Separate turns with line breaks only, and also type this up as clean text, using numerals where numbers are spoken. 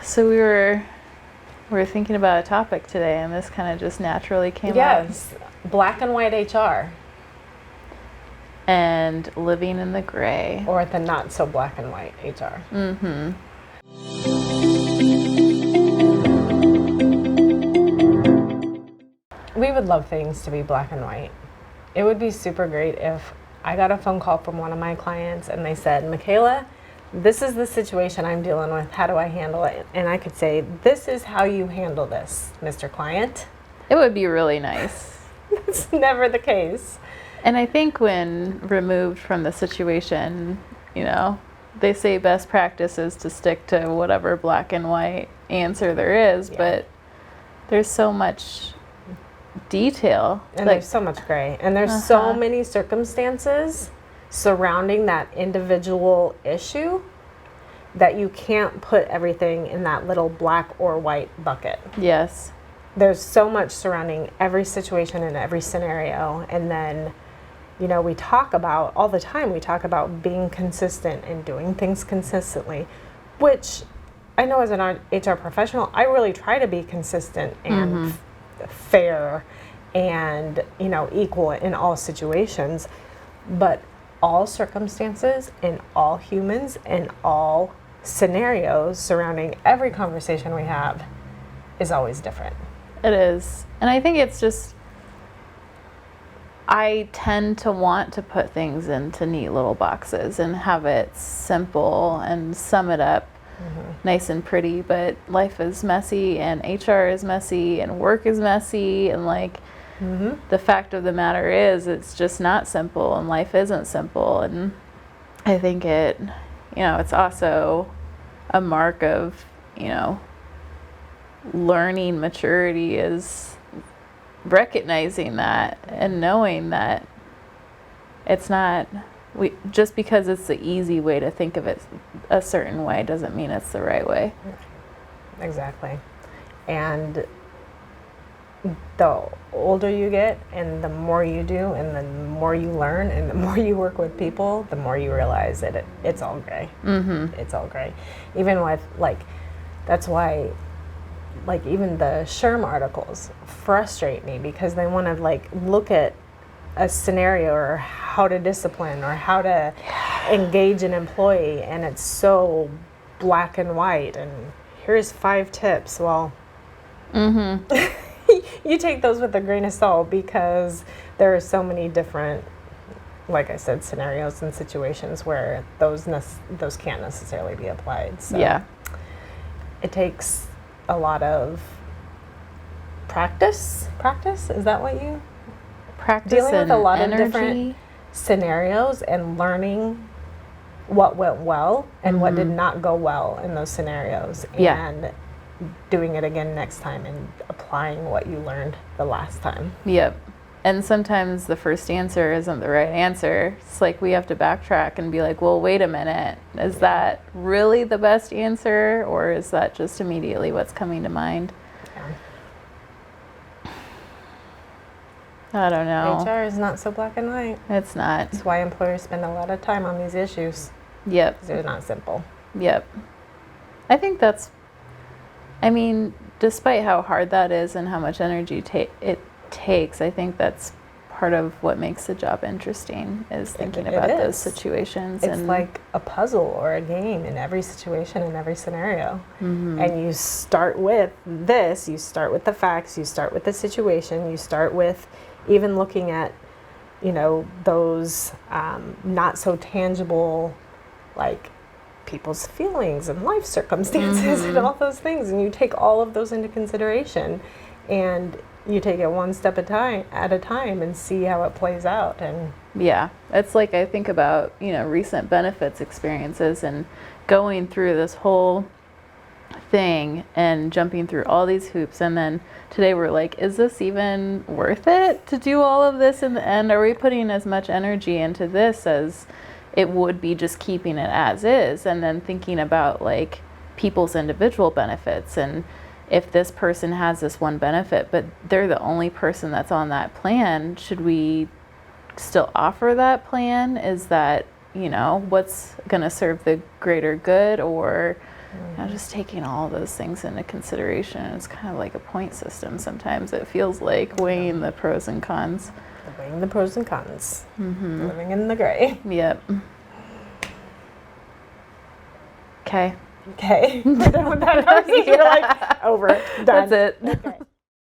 So we were thinking about a topic today, and this kind of just naturally came up.
Yes, black and white HR.
And living in the gray.
Or the not so black and white HR.
Mm-hmm.
We would love things to be black and white. It would be super great if I got a phone call from one of my clients and they said, Michaela, this is the situation I'm dealing with. How do I handle it? And I could say, this is how you handle this, Mr. Client.
It would be really nice.
That's never the case.
And I think when removed from the situation, they say best practice is to stick to whatever black and white answer there is, but there's so much detail.
And there's so much gray. And there's so many circumstances surrounding that individual issue that you can't put everything in that little black or white bucket.
Yes.
There's so much surrounding every situation and every scenario. And then, we talk about all the time, we talk about being consistent and doing things consistently, which I know as an HR professional, I really try to be consistent and fair and, equal in all situations. But all circumstances and all humans and all scenarios surrounding every conversation we have is always different.
It is. And I think it's just, I tend to want to put things into neat little boxes and have it simple and sum it up nice and pretty, but life is messy and HR is messy and work is messy, and the fact of the matter is it's just not simple, and life isn't simple. And I think it's also a mark of, learning maturity is recognizing that and knowing that it's not, just because it's the easy way to think of it a certain way doesn't mean it's the right way.
Exactly. And the older you get and the more you do and the more you learn and the more you work with people, the more you realize that it's all gray. It's all gray. Even with that's why even the SHRM articles frustrate me, because they want to look at a scenario or how to discipline or how to engage an employee, and it's so black and white and here's 5 tips. Well, you take those with a grain of salt, because there are so many different, like I said, scenarios and situations where those can't necessarily be applied. So it takes a lot of practice. Is that what you?
Practice
dealing with a lot
energy.
Of different scenarios and learning what went well and what did not go well in those scenarios, and doing it again next time and applying what you learned the last time.
Yep. And sometimes the first answer isn't the right answer. It's we have to backtrack and be well, wait a minute. Is that really the best answer, or is that just immediately what's coming to mind? I don't know.
HR is not so black and white.
It's not.
That's why employers spend a lot of time on these issues.
Yep.
Because they're not simple.
Yep. I think that's, despite how hard that is and how much energy it takes, I think that's part of what makes the job interesting, is thinking about those situations.
It's like a puzzle or a game in every situation, in every scenario. And you start with this, you start with the facts, you start with the situation, you start with even looking at, those not so tangible, people's feelings and life circumstances and all those things. And you take all of those into consideration, and you take it one step at a time and see how it plays out. And
it's I think about, recent benefits experiences and going through this whole thing and jumping through all these hoops, and then today we're is this even worth it to do all of this in the end? Are we putting as much energy into this as it would be just keeping it as is? And then thinking about people's individual benefits, and if this person has this one benefit but they're the only person that's on that plan, should we still offer that plan? Is that, what's going to serve the greater good? Or You know, just taking all those things into consideration. It's kind of like a point system sometimes. It feels like weighing the pros and cons.
Weighing the pros and cons. Living in the gray.
Yep. Okay.
Okay. We're done with that conversation. We're like, over. Done.
That's it.
Okay.